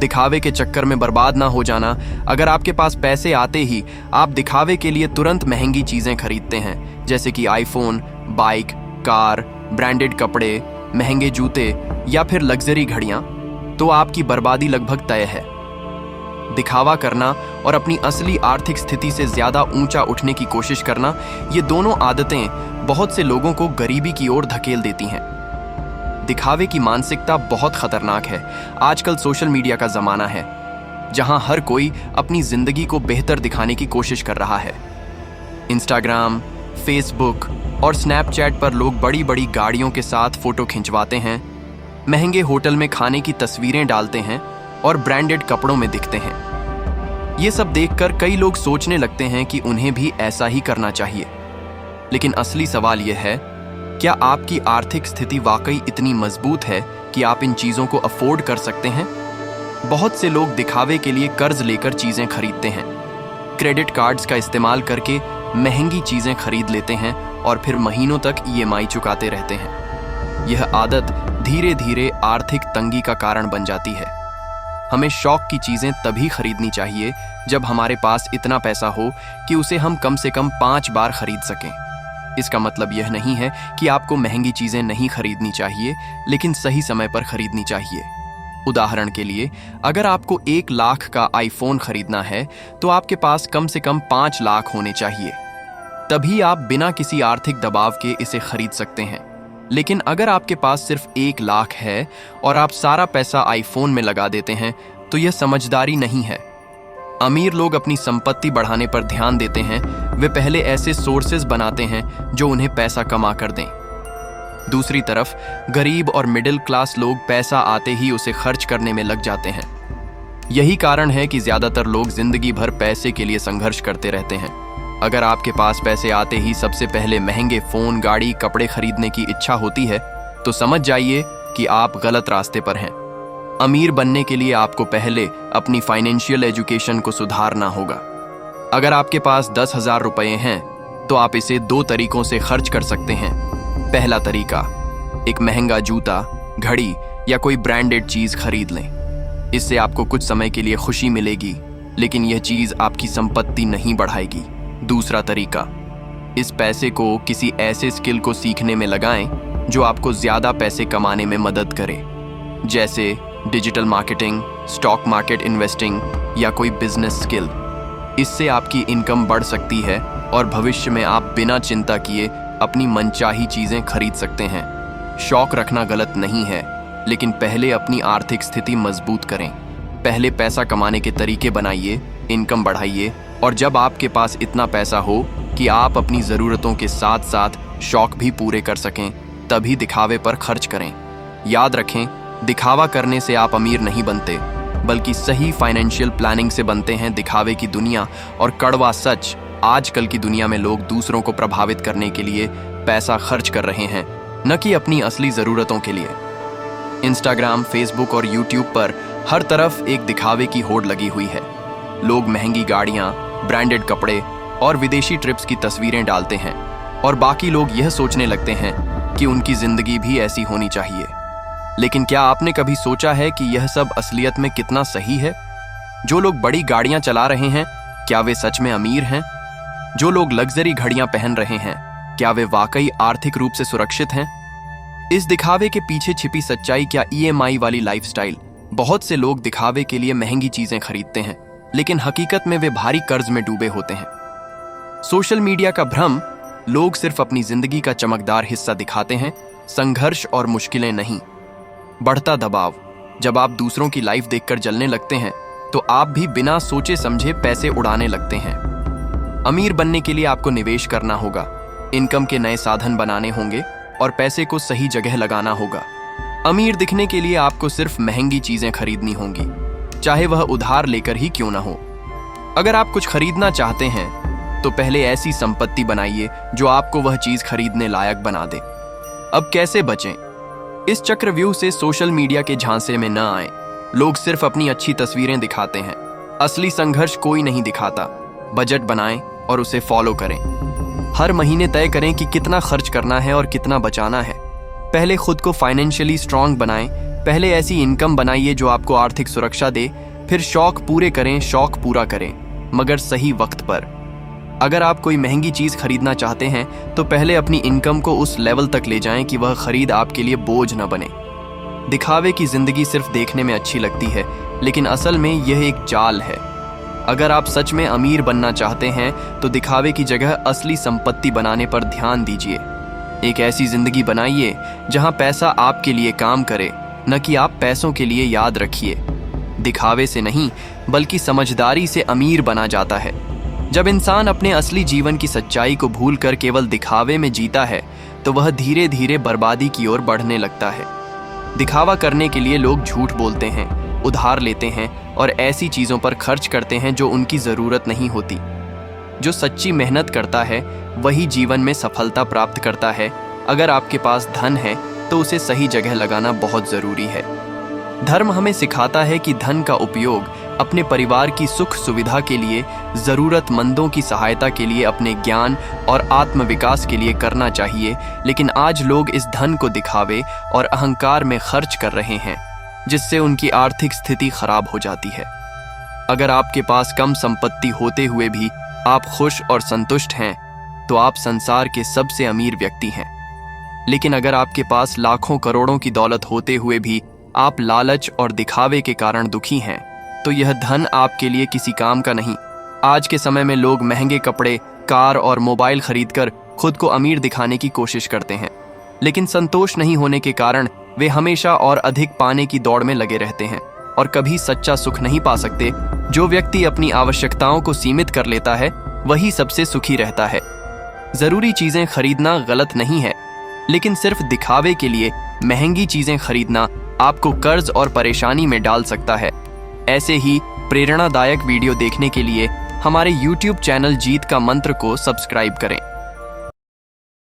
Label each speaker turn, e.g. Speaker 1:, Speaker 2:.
Speaker 1: दिखावे के चक्कर में बर्बाद ना हो जाना। अगर आपके पास पैसे आते ही आप दिखावे के लिए तुरंत महंगी चीजें खरीदते हैं, जैसे कि आईफोन, बाइक, कार, ब्रांडेड कपड़े, महंगे जूते या फिर लग्जरी घड़ियां, तो आपकी बर्बादी लगभग तय है। दिखावा करना और अपनी असली आर्थिक स्थिति से ज्यादा ऊंचा उठने की कोशिश करना, ये दोनों आदतें बहुत से लोगों को गरीबी की ओर धकेल देती हैं। दिखावे की मानसिकता बहुत खतरनाक है। आजकल सोशल मीडिया का जमाना है, जहां हर कोई अपनी जिंदगी को बेहतर दिखाने की कोशिश कर रहा है। इंस्टाग्राम, फेसबुक और स्नैपचैट पर लोग बड़ी बड़ी गाड़ियों के साथ फोटो खिंचवाते हैं, महंगे होटल में खाने की तस्वीरें डालते हैं और ब्रांडेड कपड़ों में दिखते हैं। ये सब देखकर कई लोग सोचने लगते हैं कि उन्हें भी ऐसा ही करना चाहिए। लेकिन असली सवाल यह है, क्या आपकी आर्थिक स्थिति वाकई इतनी मजबूत है कि आप इन चीजों को अफोर्ड कर सकते हैं? बहुत से लोग दिखावे के लिए कर्ज लेकर चीजें खरीदते हैं, क्रेडिट कार्ड्स का इस्तेमाल करके महंगी चीजें खरीद लेते हैं और फिर महीनों तक ईएमआई चुकाते रहते हैं। यह आदत धीरे धीरे आर्थिक तंगी का कारण बन जाती है। हमें शौक की चीजें तभी खरीदनी चाहिए जब हमारे पास इतना पैसा हो कि उसे हम कम से कम 5 बार खरीद सकें। इसका मतलब यह नहीं है कि आपको महंगी चीजें नहीं खरीदनी चाहिए, लेकिन सही समय पर खरीदनी चाहिए। उदाहरण के लिए, अगर आपको 1 लाख का आईफोन खरीदना है, तो आपके पास कम से कम 5 लाख होने चाहिए। तभी आप बिना किसी आर्थिक दबाव के इसे खरीद सकते हैं। लेकिन अगर आपके पास सिर्फ 1 लाख है और आप सारा पैसा आईफोन में लगा देते हैं, तो यह समझदारी नहीं है। अमीर लोग अपनी संपत्ति बढ़ाने पर ध्यान देते हैं। वे पहले ऐसे सोर्सेज बनाते हैं जो उन्हें पैसा कमा कर दें। दूसरी तरफ गरीब और मिडिल क्लास लोग पैसा आते ही उसे खर्च करने में लग जाते हैं। यही कारण है कि ज्यादातर लोग जिंदगी भर पैसे के लिए संघर्ष करते रहते हैं। अगर आपके पास पैसे आते ही सबसे पहले महंगे फोन, गाड़ी, कपड़े खरीदने की इच्छा होती है, तो समझ जाइए कि आप गलत रास्ते पर हैं। अमीर बनने के लिए आपको पहले अपनी फाइनेंशियल एजुकेशन को सुधारना होगा। अगर आपके पास 10,000 रुपए हैं, तो आप इसे 2 तरीकों से खर्च कर सकते हैं। पहला तरीका, एक महंगा जूता, घड़ी या कोई ब्रांडेड चीज खरीद लें। इससे आपको कुछ समय के लिए खुशी मिलेगी, लेकिन यह चीज आपकी संपत्ति नहीं बढ़ाएगी। दूसरा तरीका, इस पैसे को किसी ऐसे स्किल को सीखने में लगाएं जो आपको ज्यादा पैसे कमाने में मदद करे, जैसे digital marketing, stock market investing या कोई बिजनेस स्किल। इससे आपकी इनकम बढ़ सकती है और भविष्य में आप बिना चिंता किए अपनी मनचाही चीजें खरीद सकते हैं। शौक रखना गलत नहीं है, लेकिन पहले अपनी आर्थिक स्थिति मजबूत करें। पहले पैसा कमाने के तरीके बनाइए, इनकम बढ़ाइए, और जब आपके पास इतना पैसा हो कि आप अपनी ज़रूरतों के साथ साथ शौक भी पूरे कर सकें, तभी दिखावे पर खर्च करें। याद रखें, दिखावा करने से आप अमीर नहीं बनते, बल्कि सही फाइनेंशियल प्लानिंग से बनते हैं। दिखावे की दुनिया और कड़वा सच, आजकल की दुनिया में लोग दूसरों को प्रभावित करने के लिए पैसा खर्च कर रहे हैं, न कि अपनी असली ज़रूरतों के लिए। इंस्टाग्राम, फेसबुक और यूट्यूब पर हर तरफ एक दिखावे की होड़ लगी हुई है। लोग महंगी गाड़ियाँ, ब्रांडेड कपड़े और विदेशी ट्रिप्स की तस्वीरें डालते हैं, और बाकी लोग यह सोचने लगते हैं कि उनकी ज़िंदगी भी ऐसी होनी चाहिए। लेकिन क्या आपने कभी सोचा है कि यह सब असलियत में कितना सही है? जो लोग बड़ी गाड़ियां चला रहे हैं, क्या वे सच में अमीर हैं? जो लोग लग्जरी घड़ियां पहन रहे हैं, क्या वे वाकई आर्थिक रूप से सुरक्षित हैं? इस दिखावे के पीछे छिपी सच्चाई क्या ईएमआई वाली लाइफस्टाइल? बहुत से लोग दिखावे के लिए महंगी चीजें खरीदते हैं, लेकिन हकीकत में वे भारी कर्ज में डूबे होते हैं। सोशल मीडिया का भ्रम, लोग सिर्फ अपनी जिंदगी का चमकदार हिस्सा दिखाते हैं, संघर्ष और मुश्किलें नहीं। बढ़ता दबाव, जब आप दूसरों की लाइफ देखकर जलने लगते हैं, तो आप भी बिना सोचे समझे पैसे उड़ाने लगते हैं। अमीर बनने के लिए आपको निवेश करना होगा, इनकम के नए साधन बनाने होंगे और पैसे को सही जगह लगाना होगा। अमीर दिखने के लिए आपको सिर्फ महंगी चीजें खरीदनी होंगी, चाहे वह उधार लेकर ही क्यों ना हो। अगर आप कुछ खरीदना चाहते हैं, तो पहले ऐसी संपत्ति बनाइए जो आपको वह चीज खरीदने लायक बना दे। अब कैसे बचें? इस चक्रव्यूह से सोशल मीडिया के झांसे में न आए। लोग सिर्फ अपनी अच्छी तस्वीरें दिखाते हैं, असली संघर्ष कोई नहीं दिखाता। बजट बनाएं और उसे फॉलो करें। हर महीने तय करें कि कितना खर्च करना है और कितना बचाना है। पहले खुद को फाइनेंशियली स्ट्रांग बनाएं, पहले ऐसी इनकम बनाइए जो आपको आर्थिक सुरक्षा दे, फिर शौक पूरे करें, शौक पूरा करें, मगर सही वक्त पर। अगर आप कोई महंगी चीज़ खरीदना चाहते हैं तो पहले अपनी इनकम को उस लेवल तक ले जाएं कि वह खरीद आपके लिए बोझ न बने। दिखावे की जिंदगी सिर्फ देखने में अच्छी लगती है, लेकिन असल में यह एक जाल है। अगर आप सच में अमीर बनना चाहते हैं तो दिखावे की जगह असली संपत्ति बनाने पर ध्यान दीजिए। एक ऐसी जिंदगी बनाइए जहां पैसा आपके लिए काम करे, न कि आप पैसों के लिए याद रखिए। दिखावे से नहीं बल्कि समझदारी से अमीर बना जाता है। जब इंसान अपने असली जीवन की सच्चाई को भूलकर केवल दिखावे में जीता है तो वह धीरे धीरे बर्बादी की ओर बढ़ने लगता है। दिखावा करने के लिए लोग झूठ बोलते हैं, उधार लेते हैं और ऐसी चीज़ों पर खर्च करते हैं जो उनकी ज़रूरत नहीं होती। जो सच्ची मेहनत करता है वही जीवन में सफलता प्राप्त करता है। अगर आपके पास धन है तो उसे सही जगह लगाना बहुत ज़रूरी है। धर्म हमें सिखाता है कि धन का उपयोग अपने परिवार की सुख सुविधा के लिए, ज़रूरतमंदों की सहायता के लिए, अपने ज्ञान और आत्म विकास के लिए करना चाहिए। लेकिन आज लोग इस धन को दिखावे और अहंकार में खर्च कर रहे हैं, जिससे उनकी आर्थिक स्थिति खराब हो जाती है। अगर आपके पास कम संपत्ति होते हुए भी आप खुश और संतुष्ट हैं तो आप संसार के सबसे अमीर व्यक्ति हैं। लेकिन अगर आपके पास लाखों करोड़ों की दौलत होते हुए भी आप लालच और दिखावे के कारण दुखी हैं तो यह धन आपके लिए किसी काम का नहीं। आज के समय में लोग महंगे कपड़े, कार और मोबाइल खरीदकर खुद को अमीर दिखाने की कोशिश करते हैं, लेकिन संतोष नहीं होने के कारण वे हमेशा और अधिक पाने की दौड़ में लगे रहते हैं और कभी सच्चा सुख नहीं पा सकते। जो व्यक्ति अपनी आवश्यकताओं को सीमित कर लेता है वही सबसे सुखी रहता है। जरूरी चीजें खरीदना गलत नहीं है, लेकिन सिर्फ दिखावे के लिए महंगी चीजें खरीदना आपको कर्ज और परेशानी में डाल सकता है। ऐसे ही प्रेरणादायक वीडियो देखने के लिए हमारे YouTube चैनल जीत का मंत्र को सब्सक्राइब करें।